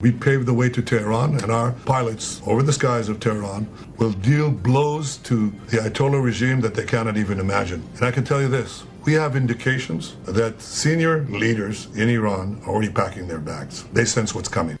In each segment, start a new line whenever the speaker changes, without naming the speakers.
We paved the way to Tehran, and our pilots over the skies of Tehran will deal blows to the Ayatollah regime that they cannot even imagine. And I can tell you this, we have indications that senior leaders in Iran are already packing their bags. They sense what's coming.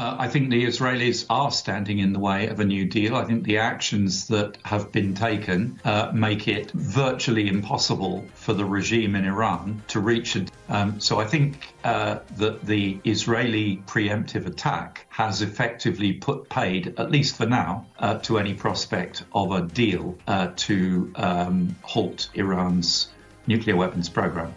I think the Israelis are standing in the way of a new deal. I think the actions that have been taken make it virtually impossible for the regime in Iran to reach a so I think that the Israeli preemptive attack has effectively put paid, at least for now, to any prospect of a deal to halt Iran's nuclear weapons program.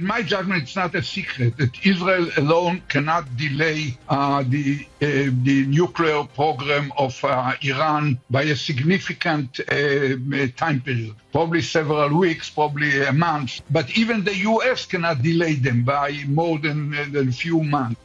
In my judgment, it's not a secret that Israel alone cannot delay the nuclear program of Iran by a significant time period, probably several weeks, probably a month. But even the U.S. cannot delay them by more than a few months.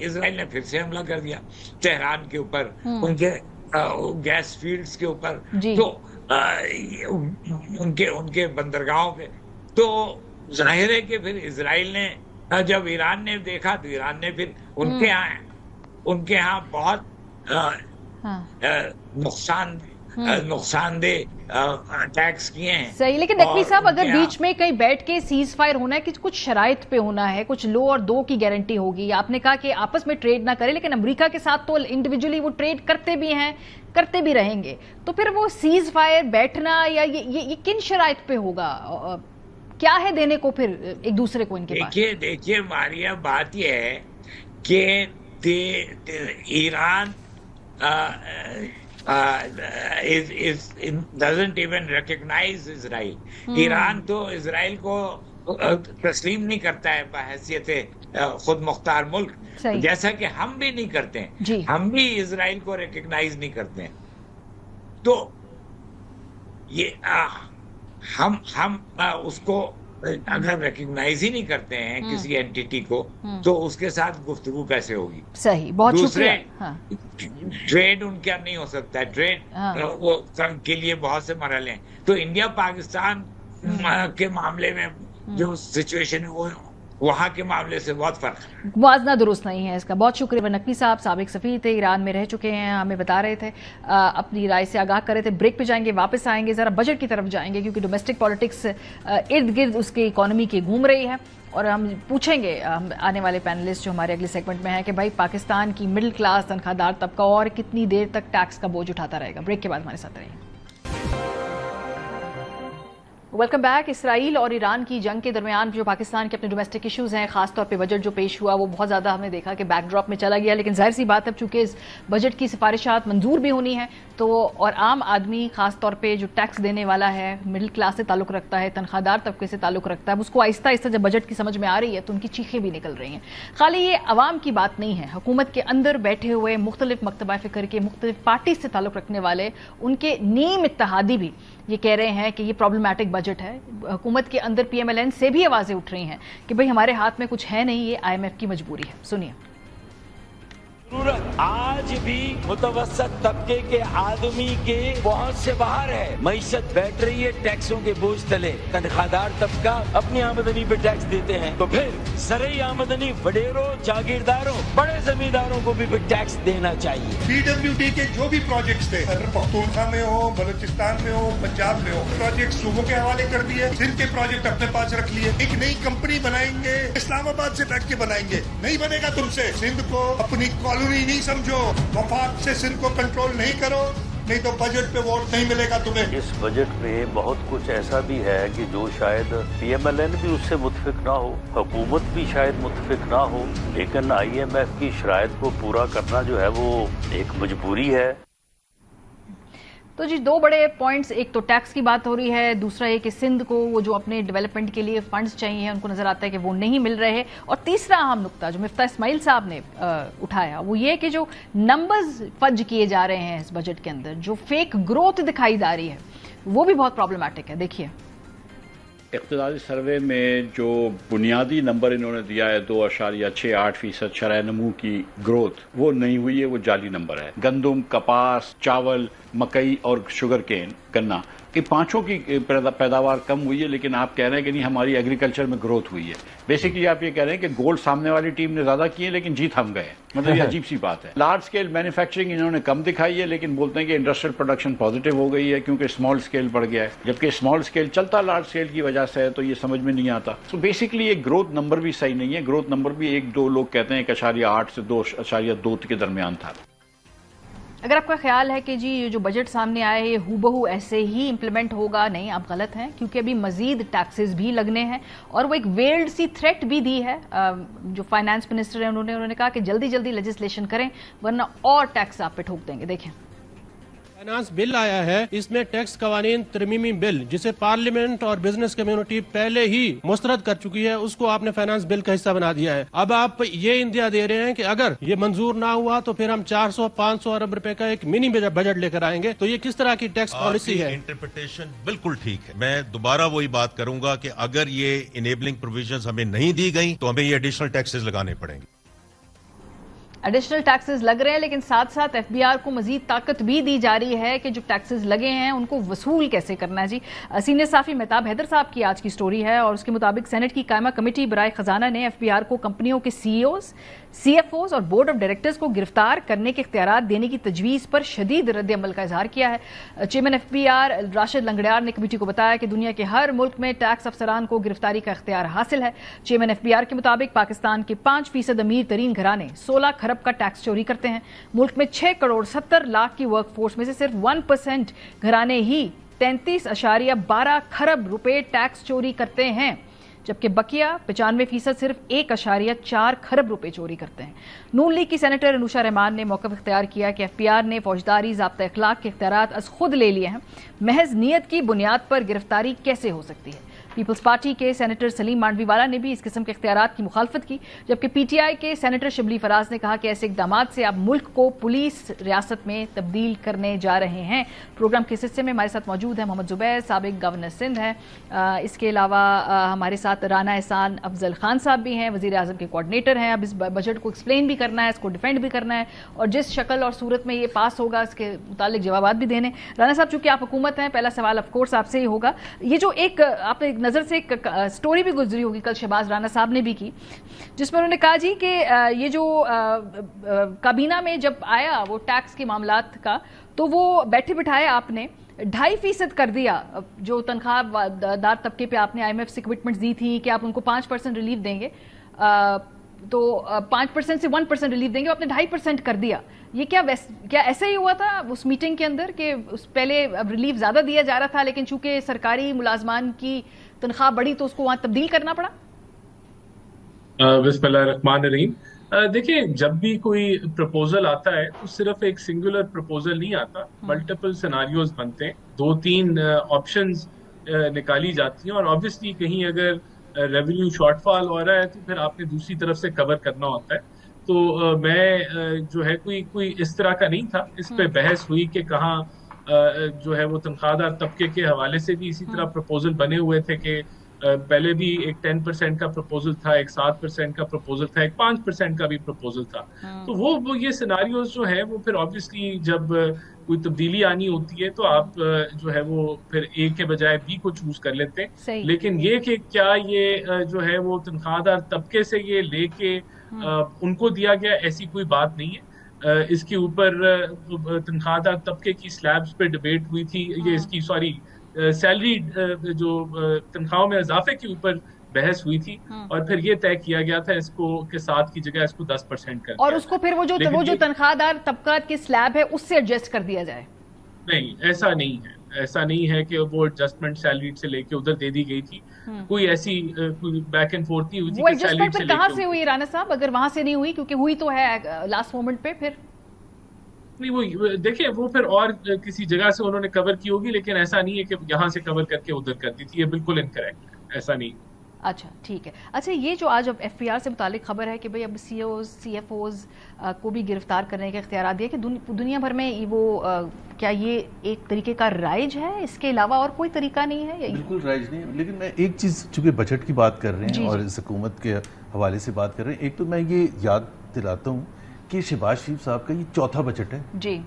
اسرائیل نے پھر سے حملہ کر دیا Tehran کے اوپر، ان کے gas fields کے اوپر، تو ان کے بندرگاہوں پہ. تو ظاہر ہے کہ پھر اسرائیل نے جب ایران نے دیکھا تو ایران نے پھر ان کے ہاں بہت نقصان دہ اٹیکس کیے ہیں.
صحیح، لیکن نقوی صاحب اگر بیچ میں کہیں بیٹھ کے سیز فائر ہونا ہے کہ کچھ شرائط پہ ہونا ہے، کچھ لو اور دو کی گارنٹی ہوگی. آپ نے کہا کہ آپس میں ٹریڈ نہ کرے، لیکن امریکہ کے ساتھ تو انڈیویجولی وہ ٹریڈ کرتے بھی ہیں، کرتے بھی رہیں گے. تو پھر وہ سیز فائر بیٹھنا یا یہ کن شرائط پہ ہوگا؟ کیا ہے دینے کو پھر ایک دوسرے کو ان کے پاس؟
دیکھیے ماریا، بات یہ ہے کہ Iran doesn't even recognize Israel. Iran تو اسرائیل کو تسلیم نہیں کرتا ہے بحیثیت خود مختار ملک، جیسا کہ ہم بھی نہیں کرتے ہیں. ہم بھی اسرائیل کو ریکگنائز نہیں کرتے ہیں. تو یہ ہم اس کو اگر ریکگنائز ہی نہیں کرتے ہیں کسی اینٹیٹی کو، تو اس کے ساتھ گفتگو کیسے ہوگی؟
صحیح، بہت شکریہ.
ٹریڈ ان کا نہیں ہو سکتا ہے. ٹریڈ وہ کے لیے بہت سے مرحلے ہیں. تو انڈیا پاکستان کے معاملے میں جو سچویشن ہے وہ وہاں کے معاملے سے بہت فرق ہے،
موازنہ درست نہیں ہے اس کا. بہت شکریہ. نقوی صاحب سابق سفیر تھے، ایران میں رہ چکے ہیں، ہمیں بتا رہے تھے، اپنی رائے سے آگاہ کر رہے تھے. بریک پہ جائیں گے، واپس آئیں گے، ذرا بجٹ کی طرف جائیں گے، کیونکہ ڈومیسٹک پالیٹکس ارد گرد اس کی اکانومی کی گھوم رہی ہے. اور ہم پوچھیں گے آنے والے پینلسٹ جو ہمارے اگلے سیگمنٹ میں ہیں کہ بھائی پاکستان کی مڈل کلاس تنخواہ دار طبقہ اور کتنی دیر تک ٹیکس کا بوجھ اٹھاتا رہے گا. بریک کے بعد ہمارے ساتھ رہیں. Welcome back. اسرائیل اور ایران کی جنگ کے درمیان جو پاکستان کے اپنے ڈومیسٹک ایشوز ہیں، خاص طور پہ بجٹ جو پیش ہوا وہ بہت زیادہ ہم نے دیکھا کہ بیک ڈراپ میں چلا گیا. لیکن ظاہر سی بات ہے چونکہ اس بجٹ کی سفارشات منظور بھی ہونی ہیں تو اور عام آدمی خاص طور پہ جو ٹیکس دینے والا ہے، مڈل کلاس سے تعلق رکھتا ہے، تنخواہ دار طبقے سے تعلق رکھتا ہے، اس کو آہستہ آہستہ جب بجٹ کی سمجھ میں آ رہی ہے تو ان کی چیخیں بھی نکل رہی ہیں. خالی یہ عوام کی بات نہیں ہے، حکومت کے اندر بیٹھے ہوئے مختلف مکتبہ فکر کے مختلف پارٹی سے تعلق رکھنے والے ان کے نیم اتحادی بھی یہ کہہ رہے ہیں کہ یہ پرابلمٹک بجٹ ہے. حکومت کے اندر پی ایم ایل این سے بھی آوازیں اٹھ رہی ہیں کہ بھئی ہمارے ہاتھ میں کچھ ہے نہیں، یہ آئی ایم ایف کی مجبوری ہے. سنیے.
ضرورت آج بھی متوسط طبقے کے آدمی کے بہت سے باہر ہے. معیشت بیٹھ رہی ہے ٹیکسوں کے بوجھ تلے. تنخواہ دار طبقہ اپنی آمدنی پہ ٹیکس دیتے ہیں تو پھر زرعی آمدنی وڈیروں، جاگیرداروں، بڑے زمینداروں کو بھی ٹیکس دینا چاہیے.
پی ڈبلیو ڈی کے جو بھی پروجیکٹس تھے، اگر پختونخوا میں ہو، بلوچستان میں ہو، پنجاب میں ہو، پروجیکٹ صوبوں کے حوالے کر دیے. سندھ کے پروجیکٹ اپنے پاس رکھ لیے. ایک نئی کمپنی بنائیں گے، اسلام آباد سے بیٹھ کے بنائیں گے. نہیں بنے گا تم سے. سندھ کو اپنی کالونی نہیں سمجھو، وفاق سے سندھ کو کنٹرول نہیں کرو، نہیں تو بجٹ پہ ووٹ نہیں ملے گا تمہیں.
اس بجٹ میں بہت کچھ ایسا بھی ہے کہ جو شاید پی ایم ایل این بھی اس سے متفق نہ ہو، حکومت بھی شاید متفق نہ ہو، لیکن آئی ایم ایف کی شرائط کو پورا کرنا جو ہے وہ ایک مجبوری ہے.
تو جی دو بڑے پوائنٹس، ایک تو ٹیکس کی بات ہو رہی ہے، دوسرا یہ کہ سندھ کو وہ جو اپنے ڈیولپمنٹ کے لیے فنڈز چاہیے ان کو نظر آتا ہے کہ وہ نہیں مل رہے. اور تیسرا اہم نقطہ جو مفتاح اسماعیل صاحب نے اٹھایا وہ یہ کہ جو نمبرز فج کیے جا رہے ہیں اس بجٹ کے اندر، جو فیک گروتھ دکھائی جا رہی ہے وہ بھی بہت پرابلمٹک ہے. دیکھیے
اقتصادی سروے میں جو بنیادی نمبر انہوں نے دیا ہے 2.68% شرح نمو کی گروتھ، وہ نہیں ہوئی ہے، وہ جعلی نمبر ہے. گندم، کپاس، چاول، مکئی اور شوگر کین، گنا، یہ پانچوں کی پیداوار کم ہوئی ہے، لیکن آپ کہہ رہے ہیں کہ نہیں ہماری ایگریکلچر میں گروتھ ہوئی ہے. بیسیکلی آپ یہ کہہ رہے ہیں کہ گول سامنے والی ٹیم نے زیادہ کیے لیکن جیت ہم گئے. مطلب یہ عجیب سی بات ہے. لارج سکیل مینوفیکچرنگ انہوں نے کم دکھائی ہے، لیکن بولتے ہیں کہ انڈسٹریل پروڈکشن پازیٹیو ہو گئی ہے کیونکہ اسمال سکیل بڑھ گیا ہے، جبکہ اسمال سکیل چلتا لارج سکیل کی وجہ سے ہے، تو یہ سمجھ میں نہیں آتا. سو بیسیکلی یہ گروتھ نمبر بھی صحیح نہیں ہے. گروتھ نمبر بھی 1-2 لوگ کہتے ہیں 1.8 سے 2.2 کے درمیان تھا.
اگر آپ کا خیال ہے کہ جی جو بجٹ سامنے آئے یہ ہو بہو ایسے ہی امپلیمنٹ ہوگا، نہیں، آپ غلط ہیں، کیونکہ ابھی مزید ٹیکسز بھی لگنے ہیں. اور وہ ایک ویلڈ سی تھریٹ بھی دی ہے جو فائنانس منسٹر ہیں، انہوں نے کہا کہ جلدی جلدی لیجسلیشن کریں ورنہ اور ٹیکس آپ پہ ٹھوک دیں گے. دیکھیں
فائنانس بل آیا ہے، اس میں ٹیکس قوانین ترمیمی بل جسے پارلیمنٹ اور بزنس کمیونٹی پہلے ہی مسترد کر چکی ہے، اس کو آپ نے فائنانس بل کا حصہ بنا دیا ہے. اب آپ یہ اندیا دے رہے ہیں کہ اگر یہ منظور نہ ہوا تو پھر ہم 400-500 ارب روپے کا ایک منی بجٹ لے کر آئیں گے. تو یہ کس طرح کی ٹیکس پالیسی ہے؟
انٹرپریٹیشن بالکل ٹھیک ہے. میں دوبارہ وہی بات کروں گا کہ اگر یہ انیبلنگ پروویژنز ہمیں نہیں دی گئی تو ہمیں یہ ایڈیشنل ٹیکسز لگانے پڑیں گے.
ایڈیشنل ٹیکسز لگ رہے ہیں لیکن ساتھ ساتھ ایف بی آر کو مزید طاقت بھی دی جا رہی ہے کہ جو ٹیکسز لگے ہیں ان کو وصول کیسے کرنا ہے. جی سینئر صحافی مہتاب حیدر صاحب کی آج کی سٹوری ہے اور اس کے مطابق سینٹ کی قائمہ کمیٹی برائے خزانہ نے ایف بی آر کو کمپنیوں کے CEOs, CFOs اور بورڈ آف ڈائریکٹرز کو گرفتار کرنے کے اختیارات دینے کی تجویز پر شدید رد عمل کا اظہار کیا ہے. Chairman F B R Rashid Langrial نے کمیٹی کو بتایا کہ دنیا کے ہر ملک میں ٹیکس افسران کو گرفتاری کا اختیار حاصل ہے. چیئرمین ایف بی آر کے مطابق پاکستان کے 5% امیر ترین گھرانے 16 کھرب کا ٹیکس چوری کرتے ہیں. ملک میں 6 کروڑ 70 لاکھ کی ورک فورس میں سے صرف 1% گھرانے ہی 33.12 کھرب روپے ٹیکس چوری کرتے ہیں, جبکہ بقیہ 95% صرف 1.4 کھرب روپے چوری کرتے ہیں. نون لیگ کی سینیٹر انوشا رحمان نے موقف اختیار کیا کہ ایف بی آر نے فوجداری ضابطہ اخلاق کے اختیارات از خود لے لیے ہیں, محض نیت کی بنیاد پر گرفتاری کیسے ہو سکتی ہے. پیپلز پارٹی کے سینیٹر سلیم مانڈوی والا نے بھی اس قسم کے اختیارات کی مخالفت کی, جبکہ پی ٹی آئی کے سینیٹر شبلی فراز نے کہا کہ ایسے اقدامات سے اب ملک کو پولیس ریاست میں تبدیل کرنے جا رہے ہیں. پروگرام کے حصے میں ہمارے ساتھ موجود ہیں محمد زبیر, سابق گورنر سندھ ہیں. اس کے علاوہ ہمارے ساتھ رانا احسان افضل خان صاحب بھی ہیں, وزیر اعظم کے کوارڈینیٹر ہیں. اب اس بجٹ کو ایکسپلین بھی کرنا ہے, اس کو ڈیفینڈ بھی کرنا ہے اور جس شکل اور صورت میں یہ پاس ہوگا اس کے متعلق جوابات بھی دینے. رانا صاحب چونکہ آپ حکومت ہیں, پہلا سوال آف کورس آپ سے ہی ہوگا. یہ جو ایک آپ نے نظر سے ایک سٹوری بھی گزری ہوگی کل شہباز رانا صاحب نے بھی کی, جس میں انہوں نے کہا جی کہ یہ جو کابینہ میں جب آیا وہ ٹیکس کے معاملات کا, تو وہ بیٹھے بٹھائے آپ نے 2.5% کر دیا جو تنخواہ دار طبقے پہ آپ نے آئی ایم ایف سے کمٹمنٹس دی تھی کہ آپ ان کو 5% ریلیف دیں گے, تو 5% سے 1% ریلیف دیں گے, آپ نے 2.5% کر دیا. یہ کیا ایسا ہی ہوا تھا اس میٹنگ کے اندر کہ پہلے ریلیف زیادہ دیا جا رہا تھا لیکن چونکہ سرکاری ملازمان کی تنخواہ بڑی تو اس کو وہاں تبدیل کرنا پڑا؟
بسم اللہ الرحمن الرحیم. دیکھیں, جب بھی کوئی پرپوزل آتا ہے تو صرف ایک سنگولر پرپوزل نہیں آتا, ملٹیپل سیناریوز بنتے ہیں, 2-3 آپشنز نکالی جاتی ہیں اور آبویسلی کہیں اگر ریونیو شارٹ فال ہو رہا ہے تو پھر آپ نے دوسری طرف سے کور کرنا ہوتا ہے. تو میں جو ہے کوئی اس طرح کا نہیں تھا, اس پہ بحث ہوئی کہ کہاں جو ہے وہ تنخواہ دار طبقے کے حوالے سے بھی اسی طرح پرپوزل بنے ہوئے تھے کہ پہلے بھی ایک 10% کا پرپوزل تھا, ایک 7% کا پرپوزل تھا, ایک 5% کا بھی پرپوزل تھا. تو وہ یہ سیناریوز جو ہے وہ پھر آبویسلی جب کوئی تبدیلی آنی ہوتی ہے تو آپ جو ہے وہ پھر ایک کے بجائے بی کو چوز کر لیتے ہیں. لیکن یہ کہ کیا یہ جو ہے وہ تنخواہ دار طبقے سے یہ لے کے ان کو دیا گیا, ایسی کوئی بات نہیں ہے. اس کے اوپر تنخواہ دار طبقے کی سلیبز پہ ڈبیٹ ہوئی تھی, یہ اس کی سیلری جو تنخواہوں میں اضافے کے اوپر بحث ہوئی تھی اور پھر یہ طے کیا گیا تھا اس کو کہ 7 کی جگہ اس کو 10% کر دیا,
اور اس کو پھر وہ جو تنخواہ دار طبقات کی سلیب ہے اس سے ایڈجسٹ کر دیا جائے.
نہیں, ایسا نہیں ہے. ایسا نہیں ہے کہ وہ ایڈجسٹمنٹ سیلری سے لے کے ادھر دے دی گئی تھی. کوئی ایسی کوئی بیک اینڈ فورتھ نہیں ہوئی تھی.
وہ ایڈجسٹمنٹ پھر کہاں سے ہوئی رانا صاحب, اگر وہاں سے نہیں ہوئی, کیونکہ ہوئی تو ہے لاسٹ مومنٹ پہ, پھر
نہیں وہ دیکھیں وہ پھر اور کسی جگہ سے انہوں نے کور کی ہوگی, لیکن ایسا نہیں ہے کہ یہاں سے کور کر کے ادھر کر دی تھی. یہ بالکل انکریکٹ ہے, ایسا نہیں.
اچھا ٹھیک ہے. اچھا, یہ جو آج اب ایف پی آر سے متعلق خبر ہے کہ بھئی اب COs CFOs کو بھی گرفتار کرنے کے اختیارات دیے, کہ دنیا بھر میں وہ کیا یہ ایک طریقے کا رائج ہے, اس کے علاوہ اور کوئی طریقہ نہیں ہے؟
بالکل رائج نہیں ہے. لیکن میں ایک چیز, چونکہ بجٹ کی بات کر رہے ہیں اور اس حکومت کے حوالے سے بات کر رہے ہیں, ایک تو میں یہ یاد دلاتا ہوں کہ شہباز شریف صاحب کا یہ 4تھا بجٹ ہے.
جی,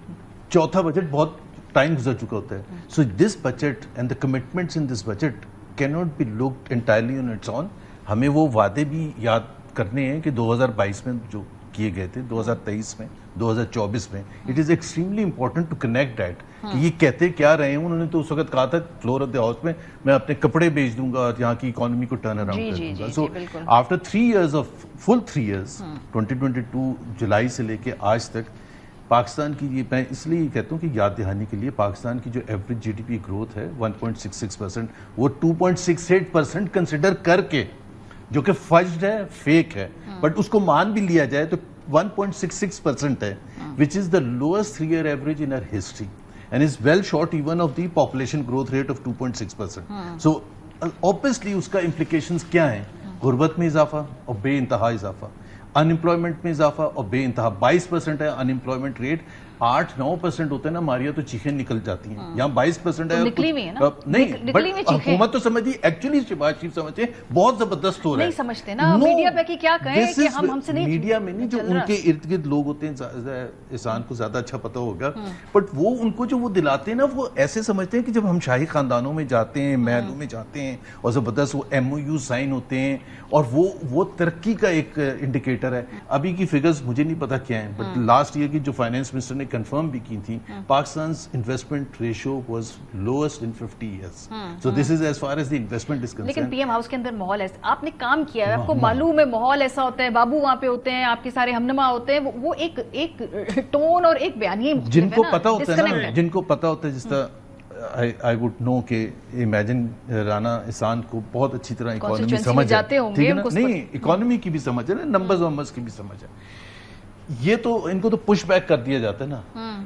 4تھا بجٹ بہت ٹائم گزر چکا ہوتا ہے. So this budget and the commitments in this budget cannot be looked entirely on its own. ہمیں وہ وعدے بھی یاد کرنے ہیں کہ 2022 میں جو کیے گئے تھے, 2023 میں, 2024 میں. It is extremely important to connect that کہ یہ کہتے کیا رہے ہیں. انہوں نے تو اس وقت کہا تھا فلور آف دی ہاؤس میں میں اپنے کپڑے بیچ دوں گا اور یہاں کی اکانومی کو ٹرن اراؤنڈ کر دوں گا. So after 3 years of full 3 years 2022 جولائی سے لے کے آج تک پاکستان کی, یہ میں اس لیے کہتا ہوں کہ یاد دہانی کے لیے, پاکستان کی جو average G D P growth ہے 1.66%, وہ 2.68% کنسیڈر کر کے, جو کہ فجڈ ہے, فیک ہے, بٹ اس کو مان بھی لیا جائے تو 1.66% ہے, which is the lowest 3-year average in our history and is well short even of the population growth rate of 2.6%. So obviously اس کا implications کیا ہیں؟ غربت میں اضافہ اور بے انتہا اضافہ, ان امپلائمنٹ میں اضافہ اور بے انتہا 22% ہے ان امپلائمنٹ ریٹ. 8-9% ہوتے ہیں نا ماریا تو چیخیں نکل جاتی ہیں. یہاں 20% ہے.
نکلی ہوئی ہے نا,
نہیں بٹ حکومت تو سمجھتی ایکچولی شہباز شریف سمجھتے بہت زبردست ہو رہا ہے.
نہیں سمجھتے نا میڈیا پہ کہ کیا کہیں کہ ہم سے نہیں,
میڈیا میں نہیں, جو ان کے ارد گرد لوگ ہوتے ہیں, احسان کو زیادہ اچھا پتہ ہوگا, بٹ وہ ان کو جو وہ دلاتے ہیں نا, وہ ایسے سمجھتے ہیں کہ جب ہم شاہی خاندانوں میں جاتے ہیں, محلوں میں جاتے ہیں, اور زبردست وہ MOU سائن ہوتے ہیں, اور وہ ترقی کا ایک انڈیکیٹر ہے. ابھی کی فگرز مجھے نہیں پتا کیا ہیں, بٹ لاسٹ ایئر کی جو فائنینس منسٹر نے کنفرم بھی کی تھی, پاکستان's investment ratio was lowest in 50 years. So this is as far as the investment is concerned.
لیکن پی ایم ہاؤس کے اندر ماحول ایسا, آپ نے کام کیا ہے, آپ کو معلوم ہے ماحول ایسا ہوتا ہے, بابو وہاں پہ ہوتے ہیں, آپ کے سارے ہمنما ہوتے ہیں, وہ ایک ٹون اور ایک بیانیے
جن کو پتا ہوتا ہے نا, جن کو پتا ہوتا ہے, جس طرح I would know کہ امیجن رانا احسان کو بہت اچھی طرح اکانومی سمجھ ہے, ٹھیک ہے نا, نہیں اکانومی کی بھی سمجھ ہے نا, نمبرز کی بھی سمجھ ہے. یہ تو ان کو تو پش بیک کر دیا جاتا ہے نا,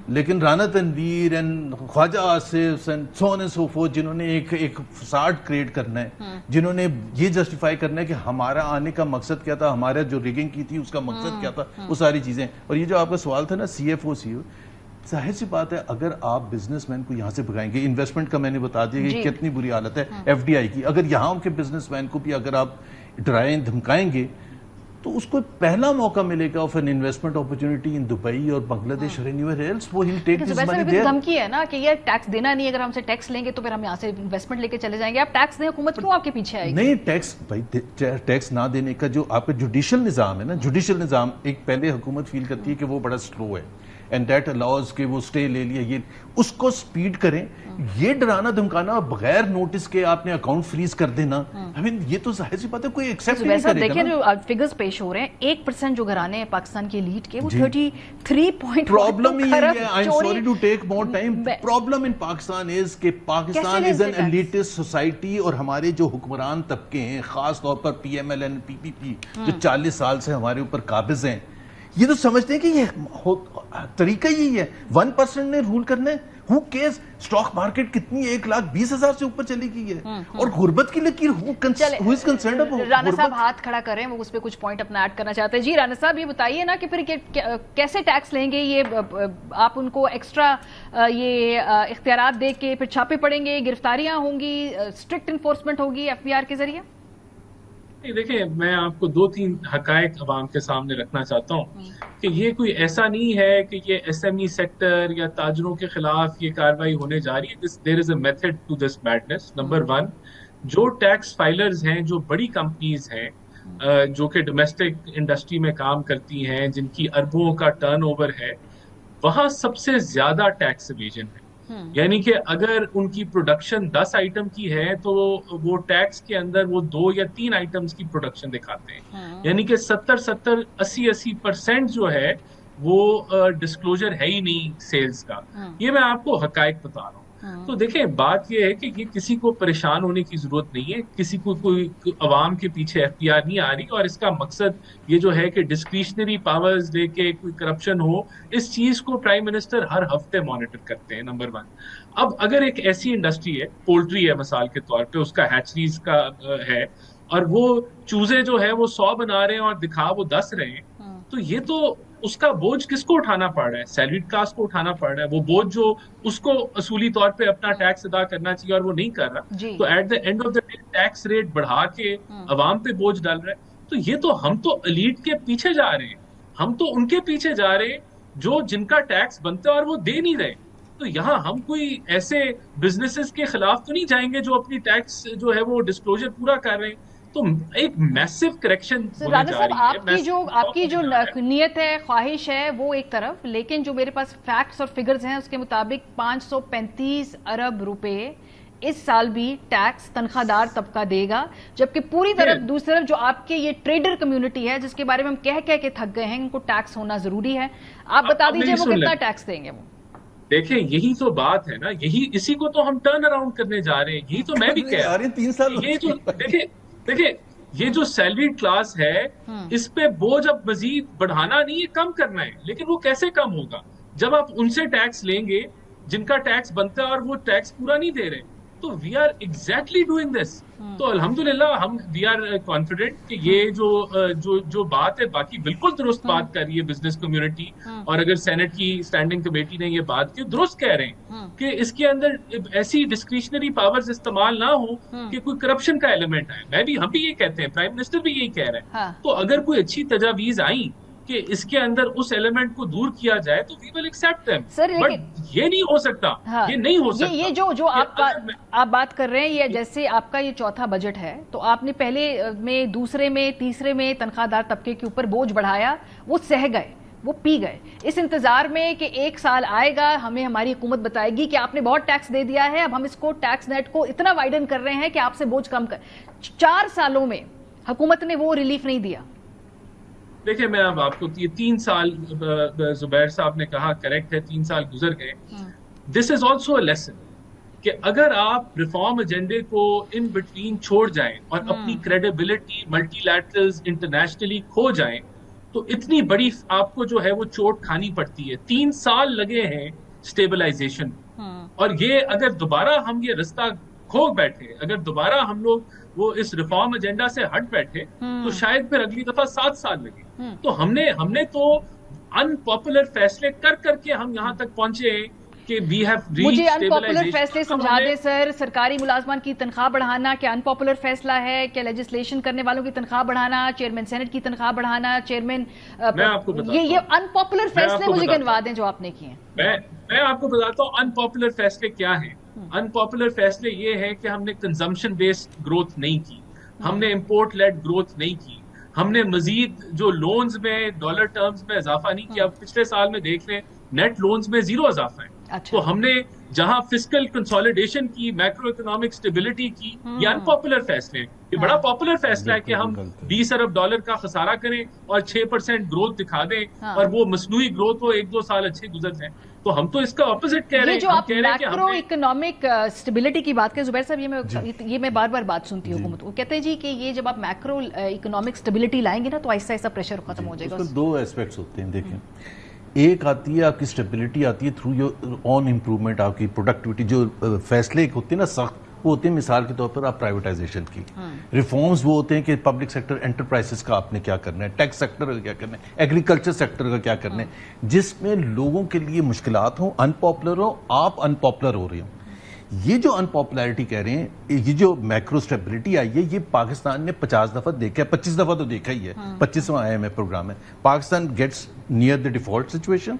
لیکن Rana Tanveer and Khawaja Asif and so on and so forth, جنہوں نے ایک فساد کریٹ کرنا ہے, جنہوں نے یہ جسٹیفائی کرنا ہے کہ ہمارا آنے کا مقصد کیا تھا, ہمارا جو ریگنگ کی تھی اس کا مقصد کیا تھا, وہ ساری چیزیں. اور یہ جو آپ کا سوال تھا نا CFO CEO, ظاہر سی بات ہے اگر آپ بزنس مین کو یہاں سے بھگائیں گے, انویسٹمنٹ کا میں نے بتا دیا کہ کتنی بری حالت ہے FDI کی, اگر یہاں کے بزنس مین کو بھی اگر آپ ڈرائیں دھمکائیں گے تو اس کو پہلا موقع ملے گا of an investment opportunity in Dubai اور بنگلہ دیش اور اینیویئر ایلس, وہ ہل ٹیک دس منی دیئر.
دھمکی ہے نا کہ یہ ٹیکس دینا نہیں, اگر ہم سے ٹیکس لیں گے تو پھر ہم یہاں سے انویسٹمنٹ لے کے چلے جائیں گے. آپ ٹیکس دیں, حکومت کیوں آپ کے پیچھے آئے گی؟
نہیں, ٹیکس بھائی, ٹیکس نہ دینے کا جو آپ کا جوڈیشل نظام ہے نا, جوڈیشل نظام ایک پہلے حکومت فیل کرتی ہے کہ وہ بڑا سلو ہے, اینڈ دیٹ الاؤز کہ وہ اسٹے لے لیا, یہ اس کو سپیڈ کریں. یہ ڈرانا دھمکانا بغیر نوٹس کے آپ نے اکاؤنٹ فریز کر دینا, یہ تو ظاہر سی بات ہے کوئی ایکسیپٹ نہیں کرے گا.
دیکھیں جو فگرز پیش ہو رہے ہیں, 1% جو گھرانے ہیں پاکستان کی ایلیٹ کے, وہ 33.1
پرابلم ہی ہے. I'm sorry to take more time. Problem in Pakistan is کہ Pakistan is an elitist society, اور ہمارے جو حکمران طبقے ہیں, خاص طور پر PMLN PPP جو 40 سال سے ہمارے اوپر قابض ہیں, یہ تو سمجھتے ہیں کہ یہ طریقہ یہی ہے, 1% نے رول کرنا ہے. Who cares? اسٹاک مارکیٹ کتنی 1,20,000 سے اوپر چلی گئی ہے, اور غربت کی لکیر who is concerned about.
Rana صاحب ہاتھ کھڑا کر رہے ہیں, وہ اس پہ کچھ پوائنٹ اپنا ایڈ کرنا چاہتے ہیں. جی رانا صاحب یہ بتائیے نا کہ پھر کیسے ٹیکس لیں گے, یہ آپ ان کو ایکسٹرا یہ اختیارات دے کے پھر چھاپے پڑیں گے, گرفتاریاں ہوں گی, اسٹرکٹ انفورسمنٹ ہوگی FBR کے ذریعے؟
دیکھیں, میں آپ کو 2-3 حقائق عوام کے سامنے رکھنا چاہتا ہوں کہ یہ کوئی ایسا نہیں ہے کہ یہ SME سیکٹر یا تاجروں کے خلاف یہ کارروائی ہونے جا رہی ہے. There is a method to this madness. Number 1, جو ٹیکس فائلرز ہیں, جو بڑی کمپنیز ہیں جو کہ ڈومیسٹک انڈسٹری میں کام کرتی ہیں, جن کی اربوں کا ٹرن اوور ہے, وہاں سب سے زیادہ ٹیکس ایویژن ہے. یعنی کہ اگر ان کی پروڈکشن 10 آئٹم کی ہے تو وہ ٹیکس کے اندر وہ 2 یا 3 آئٹمز کی پروڈکشن دکھاتے ہیں. یعنی کہ 70-80% جو ہے وہ ڈسکلوجر ہے ہی نہیں سیلز کا. یہ میں آپ کو حقائق بتا رہا ہوں. تو دیکھیں, بات یہ ہے کہ یہ کسی کو پریشان ہونے کی ضرورت نہیں ہے, کسی کو کوئی عوام کے پیچھے FBR نہیں آ رہی, اور اس کا مقصد یہ جو ہے کہ ڈسکریشنری پاورز لے کے کوئی کرپشن ہو, اس چیز کو پرائم منسٹر ہر ہفتے مانیٹر کرتے ہیں. نمبر 1. اب اگر ایک ایسی انڈسٹری ہے, پولٹری ہے مثال کے طور پہ, اس کا ہیچریز کا ہے, اور وہ چوزے جو ہے وہ 100 بنا رہے ہیں اور دکھا وہ 10 رہے ہیں, تو یہ تو اس کا بوجھ کس کو اٹھانا پڑ رہا ہے؟ سیلریڈ کلاس کو اٹھانا پڑ رہا ہے. وہ بوجھ جو اس کو اصولی طور پہ اپنا ٹیکس ادا کرنا چاہیے اور وہ نہیں کر رہا, تو at the end of the day tax rate بڑھا کے عوام پہ بوجھ ڈال رہا ہے. تو یہ تو ہم تو ایلیٹ کے پیچھے جا رہے ہیں, ہم تو ان کے پیچھے جا رہے ہیں جن کا ٹیکس بنتا ہے اور وہ دے نہیں رہے. تو یہاں ہم کوئی ایسے بزنسز کے خلاف تو نہیں جائیں گے جو اپنی ٹیکس جو ہے وہ ڈسکلوجر پورا کر رہے ہیں. تو ایک میسو کریکشن ہونے جا رہی ہے.
آپ کی جو نیت ہے, خواہش ہے, وہ ایک طرف, لیکن جو میرے پاس فیکٹس اور فگرز ہیں اس کے مطابق 535 ارب روپے اس سال بھی ٹیکس تنخواہ دار طبقہ دے گا, جبکہ پوری طرف دوسری طرف جو آپ کے یہ ٹریڈر کمیونٹی ہے جس کے بارے میں ہم کہہ کے تھک گئے ہیں, ان کو ٹیکس ہونا ضروری ہے. آپ بتا دیجئے وہ کتنا ٹیکس دیں گے. وہ
دیکھیں, یہی تو بات ہے نا, اسی کو تو ہم ٹرن اراؤنڈ کرنے جا رہے ہیں. یہی تو میں بھی کہہ رہا ہوں.
3 سال
یہ جو دیکھیں یہ جو سیلری کلاس ہے, اس پہ بوجھ اب مزید بڑھانا نہیں ہے, کم کرنا ہے. لیکن وہ کیسے کم ہوگا جب آپ ان سے ٹیکس لیں گے جن کا ٹیکس بنتا ہے اور وہ ٹیکس پورا نہیں دے رہے. تو we are exactly doing this. تو الحمدللہ ہم وی آر کانفیڈنٹ کہ یہ جو بات ہے باقی بالکل درست بات کر رہی ہے بزنس کمیونٹی, اور اگر سینٹ کی اسٹینڈنگ کمیٹی نے یہ بات کی درست کہہ رہے ہیں کہ اس کے اندر ایسی ڈسکریشنری پاورز استعمال نہ ہو کہ کوئی کرپشن کا ایلیمنٹ آئے. ہم بھی یہ کہتے ہیں, پرائم منسٹر بھی یہی کہہ رہے ہیں. تو اگر کوئی اچھی تجاویز آئیں کہ اس کے اندر اس ایلیمنٹ کو دور کیا جائے تو وی ول ایکسپٹ دیم. بٹ یہ نہیں ہو سکتا, یہ نہیں ہو سکتا.
یہ جو آپ بات کر رہے ہیں, یہ جیسے آپ کا یہ چوتھا بجٹ ہے, تو آپ نے پہلے میں, دوسرے میں, تیسرے میں تنخواہ دار طبقے کے اوپر بوجھ بڑھایا, وہ سہ گئے, وہ پی گئے, اس انتظار میں کہ ایک سال آئے گا, ہمیں ہماری حکومت بتائے گی کہ آپ نے بہت ٹیکس دے دیا ہے, اب ہم اس کو ٹیکس نیٹ کو اتنا وائڈن کر رہے ہیں کہ آپ سے بوجھ کم کر. 4 سالوں میں حکومت نے وہ ریلیف نہیں دیا.
دیکھیں میں اب آپ کو یہ 3 سال زبیر صاحب نے کہا کریکٹ ہے, 3 سال گزر گئے. دس از آلسو اے لیسن کہ اگر آپ ریفارم ایجنڈے کو ان بٹوین چھوڑ جائیں اور اپنی کریڈیبلٹی ملٹی لیٹرلز انٹرنیشنلی کھو جائیں تو اتنی بڑی آپ کو جو ہے وہ چوٹ کھانی پڑتی ہے. 3 سال لگے ہیں اسٹیبلائزیشن, اور یہ اگر دوبارہ ہم یہ رستہ کھو بیٹھے, اگر دوبارہ ہم لوگ وہ اس ریفارم ایجنڈا سے ہٹ بیٹھے تو شاید پھر اگلی دفعہ 7 سال لگے. تو ہم نے تو ان پاپولر فیصلے کر کے ہم یہاں تک پہنچے کہ وی ہیو ریچ
مجھے ان پاپولر
اسٹیبلائزیشن.
فیصلے سمجھا دیں سر. سرکاری ملازمان کی تنخواہ بڑھانا کیا ان پاپولر فیصلہ ہے؟ کیا لیجسلیشن کرنے والوں کی تنخواہ بڑھانا, چیئرمین سینٹ کی تنخواہ بڑھانا, چیئرمین, یہ ان پاپولر فیصلے مجھے گنوا دیں جو آپ نے کیے ہیں.
میں آپ کو بتاتا ہوں ان پاپولر فیصلے کیا ہیں. ان پاپولر فیصلے یہ ہے کہ ہم نے کنزمپشن بیسڈ گروتھ نہیں کی, ہم نے امپورٹ لیڈ گروتھ نہیں کی, ہم نے مزید جو لونز میں ڈالر ٹرمز میں اضافہ نہیں کیا. پچھلے سال میں دیکھ لیں نیٹ لونز میں 0 اضافہ ہے. تو ہم نے جہاں فسکل کنسولیڈیشن کی, میکرو اکنامک اسٹیبلٹی کی, یہ ان پاپولر فیصلے ہیں. یہ بڑا پاپولر فیصلہ ہے کہ ہم 20 ارب ڈالر کا خسارہ کریں اور 6% گروتھ دکھا دیں, اور وہ مصنوعی گروتھ وہ 1-2 سال اچھے گزر جائیں. تو ہم تو اس کا اپوزٹ کہہ رہے ہیں.
جو آپ میکرو اکنامک اسٹیبلٹی کی بات کریں زبیر صاحب, یہ میں بار بار بات سنتی ہوں حکومت کو, کہتے ہیں جی کہ یہ جب آپ میکرو اکنامک اسٹیبلٹی لائیں گے نا تو ایسا پریشر ختم ہو جائے گا.
2 ایسپیکٹس ہوتے ہیں. دیکھیں, ایک آتی ہے آپ کی اسٹیبلٹی آتی ہے تھرو یور اون امپروومنٹ, آپ کی پروڈکٹیوٹی. جو فیصلے ایک ہوتے ہیں نا سخت, وہ ہوتے ہیں مثال کے طور پر آپ پرائیویٹائزیشن کی. ریفارمز وہ ہوتے ہیں کہ پبلک سیکٹر انٹرپرائزز کا آپ نے کیا کرنا ہے, ٹیکس سیکٹر کا کیا کرنا ہے, ایگریکلچر سیکٹر کا کیا کرنا ہے, جس میں لوگوں کے لیے مشکلات ہوں, ان پاپولر ہوں, آپ ان پاپولر ہو رہے ہوں. یہ جو ان پاپولیرٹی کہہ رہے ہیں, یہ جو میکرو اسٹیبلٹی آئی ہے, یہ پاکستان نے 50 دفعہ دیکھا ہے, 25 دفعہ تو دیکھا ہی ہے. 25واں IMF پروگرام ہے. Pakistan gets near the default situation.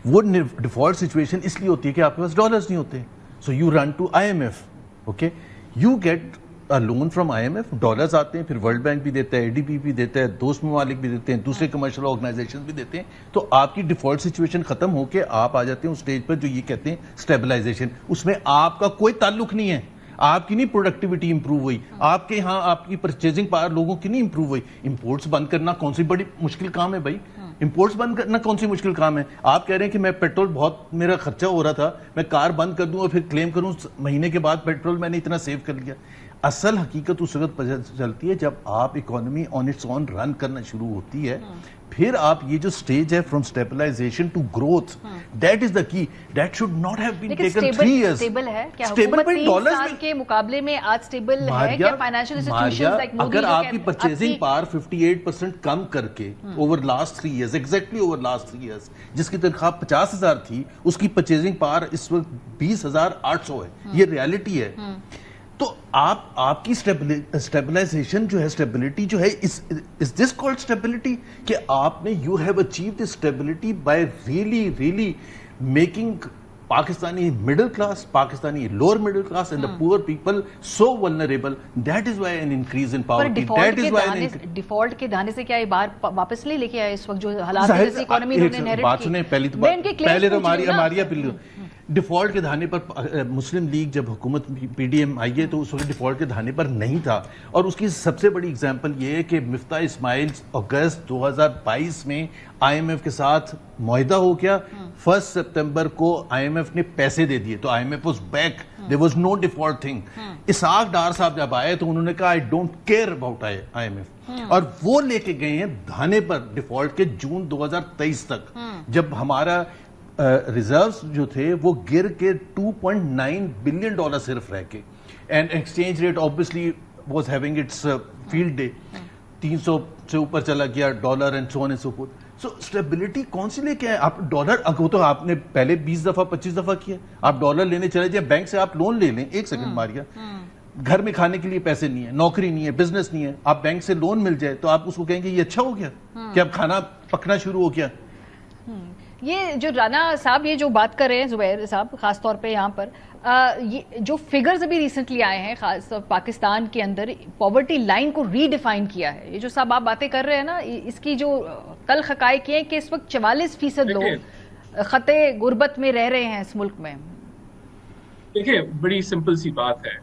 وہ ڈیفالٹ سچویشن اس لیے ہوتی ہے کہ آپ کے پاس ڈالرز نہیں ہوتے, so you run to IMF. Okay, you get loan from IMF, dollars آتے ہیں, پھر ورلڈ بینک بھی دیتا ہے, ADB بھی دیتا ہے, دوست ممالک بھی دیتے ہیں, دوسرے کمرشل آرگنائزیشن بھی دیتے ہیں. تو آپ کی ڈیفالٹ سچویشن ختم ہو کے آپ آ جاتے ہیں اس سٹیج پر جو یہ کہتے ہیں اسٹیبلائزیشن. اس میں آپ کا کوئی تعلق نہیں ہے, آپ کی نہیں پروڈکٹیوٹی امپروو ہوئی, آپ کے ہاں آپ کی پرچیزنگ پاور لوگوں کی نہیں امپروو ہوئی. امپورٹس بند کرنا کون سی بڑی مشکل کام ہے بھائی؟ امپورٹس بند کرنا کون سی مشکل کام ہے؟ آپ کہہ رہے ہیں کہ میں پیٹرول بہت میرا خرچہ ہو رہا تھا, میں کار بند کر دوں اور پھر کلیم کروں مہینے کے بعد پیٹرول میں نے اتنا سیو کر لیا. اصل حقیقت اس وقت پتہ چلتی ہے جب آپ اکانومی آن اٹس اون رن کرنا شروع ہوتی ہے. پھر آپ یہ جو سٹیج ہے from stabilization to growth, that is the key. That should not have been taken 3 years.
Stable ہے کیا حکومت 3 سال کے مقابلے میں آج اسٹیبل ہے کیا؟ فائنینشیل انسٹیٹیوشنز لائک مودی,
اگر آپ کی پرچیزنگ پاور 58% کم کر کے over last 3 years, exactly over last 3 years, جس کی تنخواہ 50,000 تھی اس کی پرچیزنگ پاور اس وقت 20,800 ہے. یہ ریالٹی ہے. تو آپ کی اسٹیبلائزیشن جو ہے, اسٹیبلٹی جو ہے, is this called stability? کہ آپ نے you have achieved this stability by really making Pakistani middle class, Pakistani lower middle class and the poor people so vulnerable. That is why an increase in poverty. That is why
default کے دھانے سے کیا یہ بار واپس نہیں لے کے آئے اس وقت جو حالات جیسی اکانومی انہوں نے انہیرٹ کی؟
بات سنیں, پہلے تو ہماری اپیل. ڈیفالٹ کے دھانے پر مسلم لیگ جب حکومت PDM آئی ہے تو اس وقت ڈیفالٹ کے دھانے پر نہیں تھا, اور اس کی سب سے بڑی اگزامپل یہ ہے کہ مفتاح اسماعیل اگست 2022 میں IMF کے ساتھ معاہدہ ہو گیا. 1 سپتمبر کو IMF نے پیسے دے دیے تو IMF was back. There was no default thing. Ishaq Dar صاحب جب آئے تو انہوں نے کہا I don't care about IMF, اور وہ لے کے گئے ہیں دھانے پر ڈیفالٹ کے جون 2023 تک, جب ہمارا ریزروز جو تھے وہ گر کے $2.9 بلین صرف رہ کے, and exchange rate obviously was having its field day, 300 سے اوپر چلا گیا dollar and so on and so fourth. So stability کون سی لے کے آئے آپ؟ ڈالر وہ تو آپ نے پہلے 20 دفعہ 25 دفعہ کیا, آپ ڈالر لینے چلے جائیں بینک سے, آپ لون لے لیں, ایک سیکنڈ ماریا, گھر میں کھانے کے لیے پیسے نہیں ہے, نوکری نہیں ہے, بزنس نہیں ہے, آپ بینک سے لون مل جائے تو آپ اس کو کہیں گے یہ اچھا ہو گیا کہ اب کھانا پکنا شروع ہو گیا.
یہ جو رانا صاحب یہ جو بات کر رہے ہیں زبیر صاحب خاص طور پہ یہاں پر, جو فگرز ابھی ریسنٹلی آئے ہیں خاص پاکستان کے اندر پاورٹی لائن کو ری ڈیفائن کیا ہے, یہ جو صاحب آپ باتیں کر رہے ہیں نا, اس کی جو کل حقائق یہ کہ اس وقت 44% لوگ خطے غربت میں رہ رہے ہیں اس ملک میں.
دیکھیں بڑی سمپل سی بات ہے,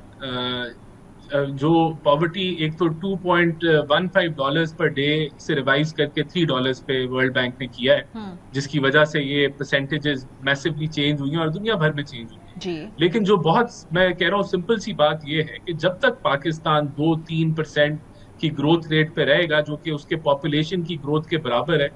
جو پاورٹی ایک تو $2.15 پر ڈے سے ریوائز کر کے $3 پہ ورلڈ بینک نے کیا ہے, جس کی وجہ سے یہ پرسنٹیجز میسیولی چینج ہوئی ہیں اور دنیا بھر میں چینج ہوئی ہیں. لیکن جو بہت میں کہہ رہا ہوں سمپل سی بات یہ ہے کہ جب تک پاکستان 2-3% کی گروتھ ریٹ پہ رہے گا, جو کہ اس کے پاپولیشن کی گروتھ کے برابر ہے,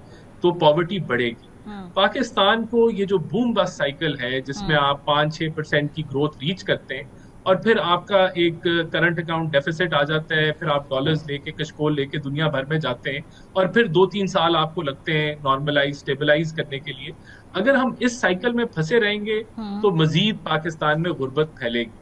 تو پاورٹی بڑھے گی. پاکستان کو یہ جو بوم بس سائیکل ہے جس میں آپ 5-6% کی گروتھ ریچ کرتے ہیں اور پھر آپ کا ایک کرنٹ اکاؤنٹ ڈیفیسٹ آ جاتا ہے, پھر آپ ڈالرز لے کے کشکول لے کے دنیا بھر میں جاتے ہیں اور پھر 2-3 سال آپ کو لگتے ہیں نارملائز اسٹیبلائز کرنے کے لیے. اگر ہم اس سائیکل میں پھنسے رہیں گے تو مزید پاکستان میں غربت پھیلے گی.